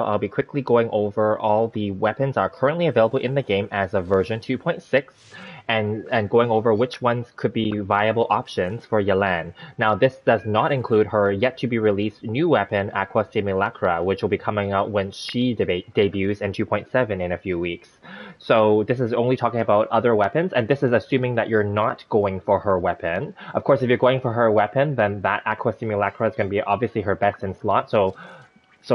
I'll be quickly going over all the weapons that are currently available in the game as of version 2.6 and going over which ones could be viable options for Yelan. Now, this does not include her yet to be released new weapon, Aqua Simulacra, which will be coming out when she debuts in 2.7 in a few weeks. So this is only talking about other weapons, and this is assuming that you're not going for her weapon. Of course, if you're going for her weapon, then that Aqua Simulacra is going to be obviously her best in slot, so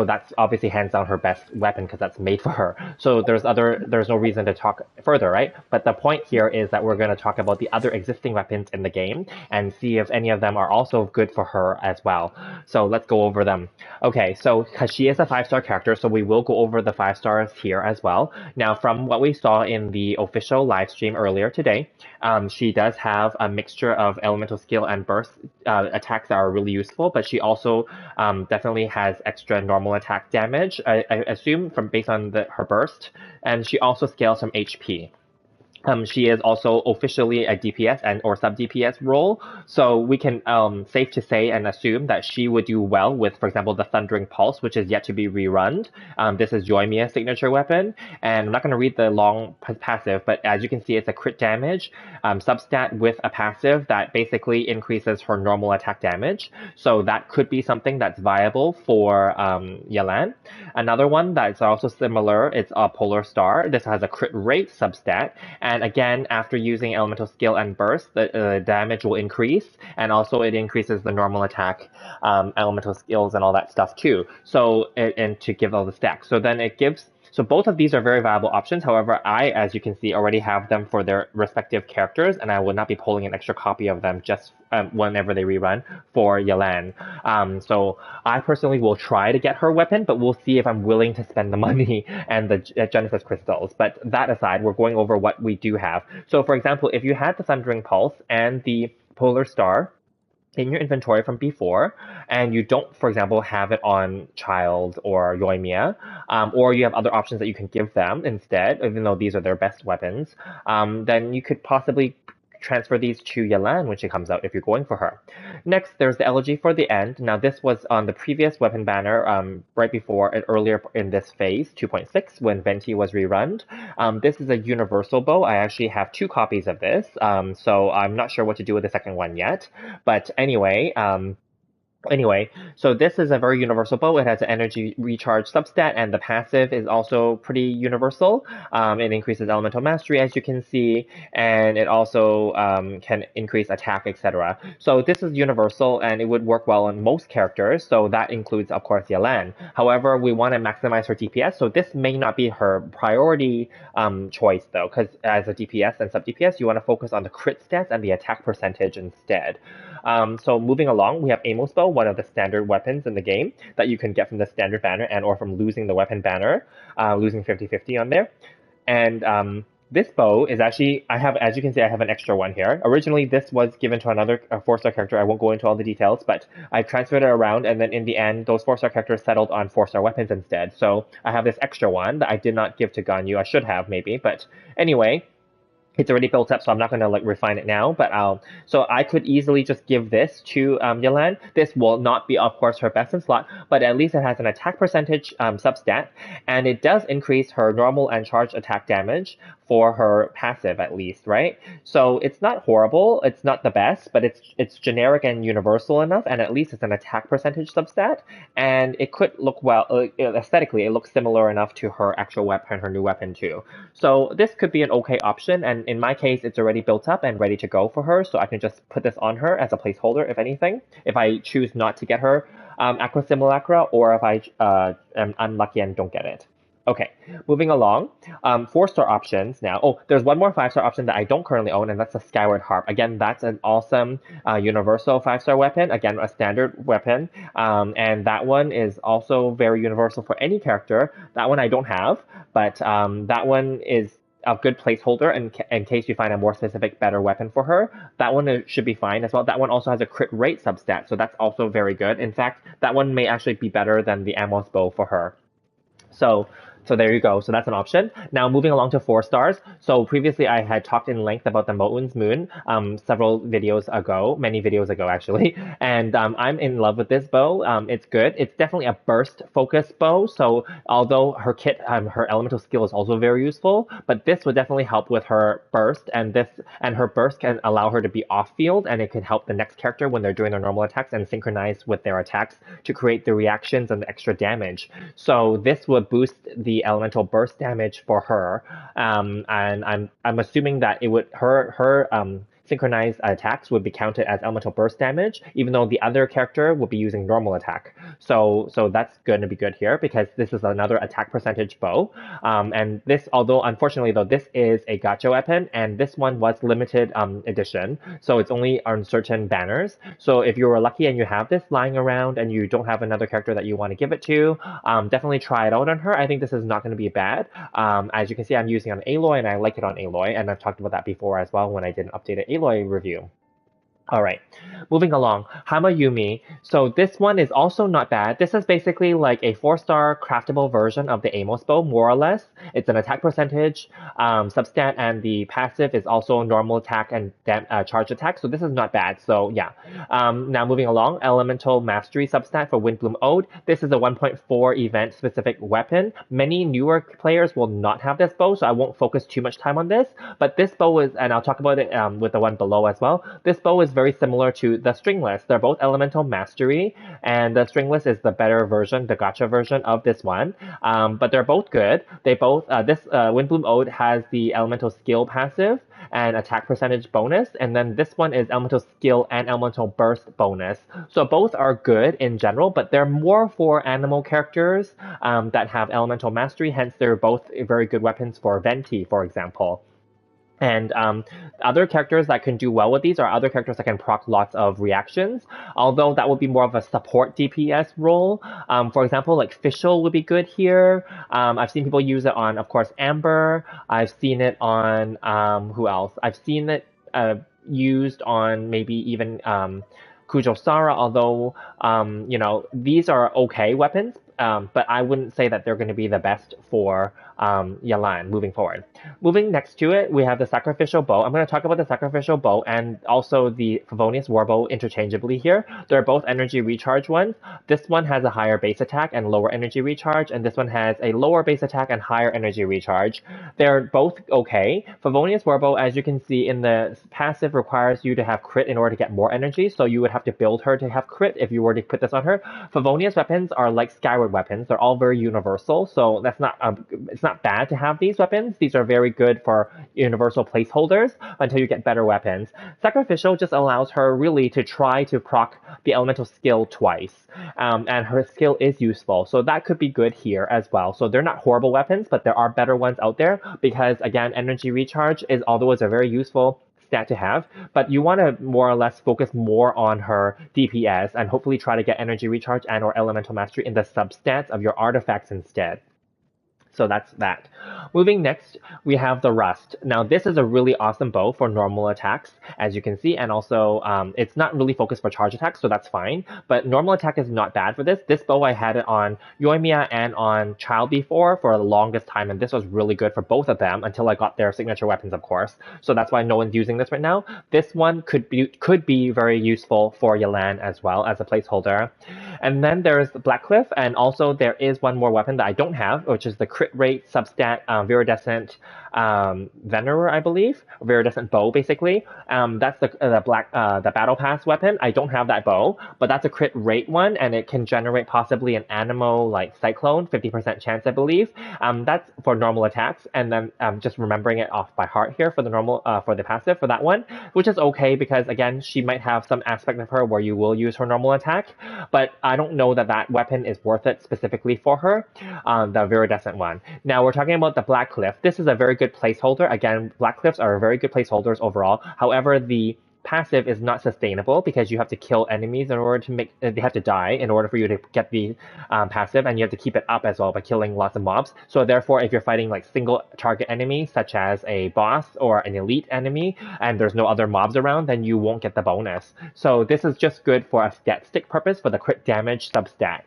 that's obviously hands down her best weapon because that's made for her. So there's no reason to talk further, right? But the point here is that we're going to talk about the other existing weapons in the game and see if any of them are also good for her as well. So let's go over them. Okay, so because she is a 5-star character, so we will go over the 5 stars here as well. Now, from what we saw in the official live stream earlier today, she does have a mixture of elemental skill and burst attacks that are really useful, but she also definitely has extra normal attack damage, I assume, from based on her burst, and she also scales some HP. She is also officially a DPS and or sub DPS role, so we can safe to say and assume that she would do well with, for example, the Thundering Pulse, which is yet to be rerun. This is Joymia's signature weapon, and I'm not going to read the long passive, but as you can see, it's a crit damage substat with a passive that basically increases her normal attack damage. So that could be something that's viable for Yelan. Another one that's also similar, it's a Polar Star. This has a crit rate substat, and again, after using elemental skill and burst, the damage will increase, and also it increases the normal attack, elemental skills, and all that stuff too. So, and to give all the stacks. So then it gives. So both of these are very viable options. However, I, as you can see, already have them for their respective characters, and I will not be pulling an extra copy of them just whenever they rerun for Yelan. So I personally will try to get her weapon, but we'll see if I'm willing to spend the money and the Genesis crystals. But that aside, we're going over what we do have. So for example, if you had the Thundering Pulse and the Polar Star in your inventory from before, and you don't, for example, have it on Child or Yoimiya, or you have other options that you can give them instead, even though these are their best weapons, then you could possibly transfer these to Yelan when she comes out if you're going for her. Next, there's the elegy for the end. Now, this was on the previous weapon banner right before, earlier in this phase, 2.6, when Venti was rerun. This is a universal bow. I actually have 2 copies of this, so I'm not sure what to do with the second one yet. But anyway, so this is a very universal bow. It has an energy recharge substat, and the passive is also pretty universal. It increases elemental mastery, as you can see, and it also can increase attack, etc. So this is universal, and it would work well on most characters, so that includes, of course, Yelan. However, we want to maximize her DPS, so this may not be her priority choice, though, because as a DPS and sub-DPS, you want to focus on the crit stats and the attack percentage instead. So moving along, we have Amos Bow, one of the standard weapons in the game that you can get from the standard banner and or from losing the weapon banner, losing 50-50 on there. And this bow is actually, I have, as you can see, I have an extra one here. Originally, this was given to another 4-star character. I won't go into all the details, but I transferred it around, and then in the end, those 4-star characters settled on 4-star weapons instead. So I have this extra one that I did not give to Ganyu. I should have, maybe, but anyway, it's already built up, so I'm not going to refine it now. But so I could easily just give this to Yelan. This will not be, of course, her best in slot, but at least it has an attack percentage substat, and it does increase her normal and charged attack damage for her passive, at least, right? So it's not horrible. It's not the best, but it's generic and universal enough, and at least it's an attack percentage substat, and it could look well aesthetically. It looks similar enough to her actual weapon, her new weapon too. So this could be an okay option, and in my case, it's already built up and ready to go for her, so I can just put this on her as a placeholder, if anything, if I choose not to get her Aqua Simulacra, or if I am unlucky and don't get it. Okay, moving along. 4-star options now. Oh, there's one more 5-star option that I don't currently own, and that's the Skyward Harp. Again, that's an awesome universal 5-star weapon. Again, a standard weapon. And that one is also very universal for any character. That one I don't have, but that one is a good placeholder in case you find a more specific, better weapon for her. That one should be fine as well. That one also has a crit rate substat, so that's also very good. In fact, that one may actually be better than the Amos Bow for her. So So there you go. So that's an option. Now moving along to 4 stars. So previously I had talked in length about the Moun's Moon several videos ago, many videos ago actually. And I'm in love with this bow. It's good. It's definitely a burst focused bow. So although her kit, her elemental skill is also very useful, but this would definitely help with her burst. And her burst can allow her to be off field, and it can help the next character when they're doing their normal attacks and synchronize with their attacks to create the reactions and the extra damage. So this would boost the elemental burst damage for her, and I'm assuming that it would her synchronized attacks would be counted as elemental burst damage, even though the other character would be using normal attack. So that's going to be good here because this is another attack percentage bow. And this, although unfortunately though, this is a gacha weapon, and this one was limited edition, so it's only on certain banners. So if you were lucky and you have this lying around and you don't have another character that you want to give it to, definitely try it out on her. I think this is not going to be bad. As you can see, I'm using it on Aloy, and I like it on Aloy, and I've talked about that before as well when I did an updated Aloy review. All right, moving along, Hamayumi. So this one is also not bad. This is basically like a 4-star craftable version of the Amos bow, more or less. It's an attack percentage, substat, and the passive is also normal attack and charge attack. So this is not bad. So yeah. Now moving along, Elemental Mastery substat for Windbloom Ode. This is a 1.4 event specific weapon. Many newer players will not have this bow, so I won't focus too much time on this. But this bow is, and I'll talk about it with the one below as well. This bow is very similar to the Stringless. They're both Elemental Mastery, and the Stringless is the better version, the gacha version of this one. But they're both good. They both, this Windbloom Ode has the Elemental Skill passive and attack percentage bonus, and then this one is Elemental Skill and Elemental Burst bonus. So both are good in general, but they're more for animal characters that have Elemental Mastery, hence they're both very good weapons for Venti, for example. And other characters that can do well with these are other characters that can proc lots of reactions, although that would be more of a support DPS role. For example, like Fischl would be good here. I've seen people use it on, of course, Amber. I've seen it on, who else? I've seen it used on maybe even Kujosara, although, these are okay weapons, but I wouldn't say that they're going to be the best for Yelan moving forward. Moving next to it, we have the Sacrificial Bow. I'm going to talk about the Sacrificial Bow and also the Favonius Warbow interchangeably here. They're both energy recharge ones. This one has a higher base attack and lower energy recharge, and this one has a lower base attack and higher energy recharge. They're both okay. Favonius Warbow, as you can see in the passive, requires you to have crit in order to get more energy, so you would have to build her to have crit if you were to put this on her. Favonius weapons are like Skyward weapons. They're all very universal, so that's not it's not bad to have these weapons. These are very good for universal placeholders until you get better weapons. Sacrificial just allows her really to try to proc the elemental skill twice, and her skill is useful, so that could be good here as well. So they're not horrible weapons, but there are better ones out there because, again, energy recharge is, although it's a very useful stat to have, but you want to more or less focus more on her DPS and hopefully try to get energy recharge and or elemental mastery in the substats of your artifacts instead. So that's that. Moving next, we have the Rust. Now, this is a really awesome bow for normal attacks, as you can see, and also it's not really focused for charge attacks, so that's fine. But normal attack is not bad for this. This bow, I had it on Yoimiya and on Child before for the longest time, and this was really good for both of them until I got their signature weapons, of course. So that's why no one's using this right now. This one could be very useful for Yelan as well as a placeholder. And then there's Blackcliff, and also there is one more weapon that I don't have, which is the crit rate substat Viridescent Venerer, I believe. Viridescent bow, basically. That's the battle pass weapon. I don't have that bow, but that's a crit rate one, and it can generate possibly an Animo like Cyclone, 50% chance, I believe. That's for normal attacks, and then just remembering it off by heart here for the normal for the passive for that one, which is okay because again she might have some aspect of her where you will use her normal attack, but I don't know that that weapon is worth it specifically for her, the Viridescent one. Now we're talking about the Blackcliff. This is a very good placeholder. Again, Blackcliffs are very good placeholders overall. However, the passive is not sustainable because you have to kill enemies in order to make, they have to die in order for you to get the passive, and you have to keep it up as well by killing lots of mobs. So therefore, if you're fighting like single target enemies, such as a boss or an elite enemy, and there's no other mobs around, then you won't get the bonus. So this is just good for a stat stick purpose for the crit damage substat.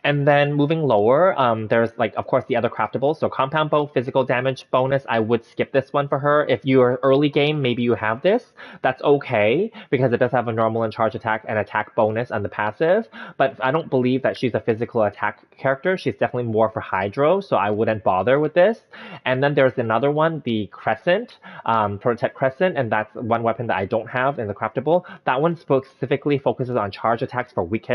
And then moving lower, there's like, of course, the other craftables. So compound bow, physical damage bonus, I would skip this one for her. If you're early game, maybe you have this. That's okay because it does have a normal and charge attack and attack bonus on the passive. But I don't believe that she's a physical attack character. She's definitely more for Hydro, so I wouldn't bother with this. And then there's another one, the Crescent, Protect Crescent, and that's one weapon that I don't have in the craftable. That one specifically focuses on charge attacks for weak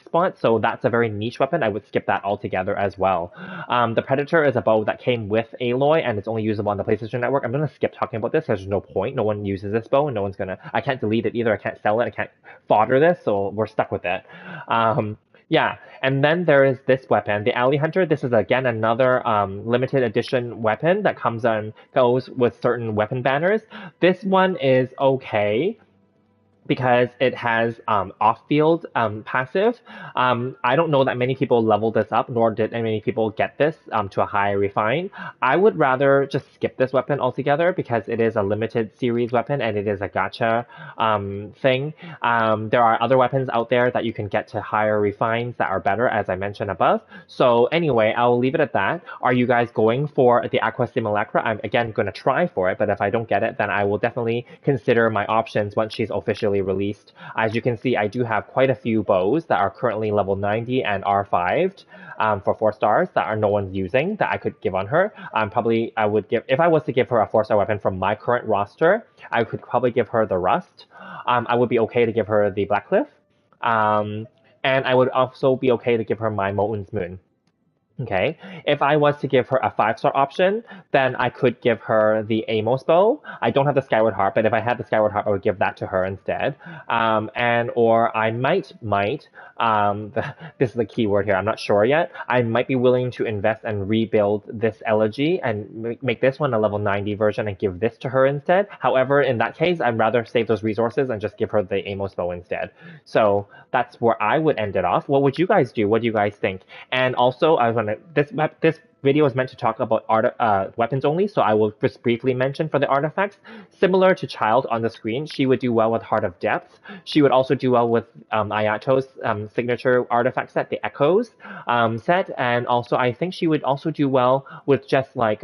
spots, so that's a very niche weapon. I would skip that altogether as well. The Predator is a bow that came with Aloy, and it's only usable on the PlayStation Network. I'm gonna skip talking about this. There's no point. No one uses this bow, and no one's gonna. I can't delete it either. I can't sell it. I can't fodder this, so we're stuck with it. Yeah, and then there is this weapon, the Alley Hunter. This is again another limited edition weapon that comes and goes with certain weapon banners. This one is okay because it has off-field passive. I don't know that many people level this up, nor did many people get this to a high refine. I would rather just skip this weapon altogether because it is a limited series weapon and it is a gacha thing. There are other weapons out there that you can get to higher refines that are better, as I mentioned above. So anyway, I'll leave it at that. Are you guys going for the Aqua Simulacra? I'm again going to try for it, but if I don't get it, then I will definitely consider my options once she's officially released. As you can see, I do have quite a few bows that are currently level 90 and R5'd for 4 stars that are no one's using that I could give on her. Probably I would give, if I was to give her a 4-star weapon from my current roster, I could probably give her the Rust. I would be okay to give her the Blackcliff. And I would also be okay to give her my Molten's Moon. Okay, if I was to give her a 5-star option, then I could give her the Amos bow. I don't have the Skyward Harp, but if I had the Skyward Harp, I would give that to her instead. Or I might, this is the key word here, I'm not sure yet. I might be willing to invest and rebuild this elegy and make this one a level 90 version and give this to her instead. However, in that case, I'd rather save those resources and just give her the Amos bow instead. So that's where I would end it off. What would you guys do? What do you guys think? And also, I was gonna this video is meant to talk about weapons only, so I will just briefly mention for the artifacts. Similar to Child on the screen, she would do well with Heart of Depth. She would also do well with Ayato's signature artifact set, the Echoes set, and also I think she would also do well with just like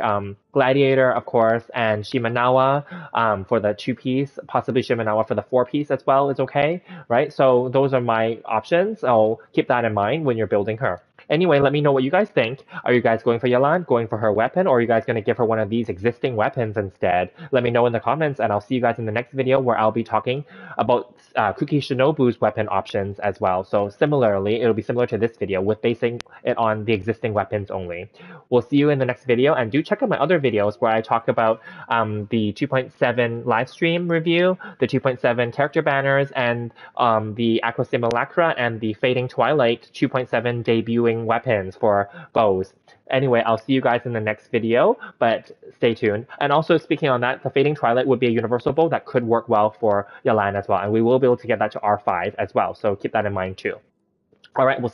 Gladiator, of course, and Shimenawa for the 2-piece, possibly Shimenawa for the 4-piece as well is okay, right? So those are my options, so keep that in mind when you're building her. Anyway, let me know what you guys think. Are you guys going for Yelan, going for her weapon, or are you guys going to give her one of these existing weapons instead? Let me know in the comments, and I'll see you guys in the next video where I'll be talking about Kuki Shinobu's weapon options as well. So similarly, it'll be similar to this video with basing it on the existing weapons only. We'll see you in the next video, and do check out my other videos where I talk about the 2.7 live stream review, the 2.7 character banners, and the Aqua Simulacra and the Fading Twilight 2.7 debuting weapons for bows. Anyway, I'll see you guys in the next video, but stay tuned. And also, speaking on that, the Fading Twilight would be a universal bow that could work well for Yelan as well, and we will be able to get that to R5 as well, so keep that in mind too. All right, we'll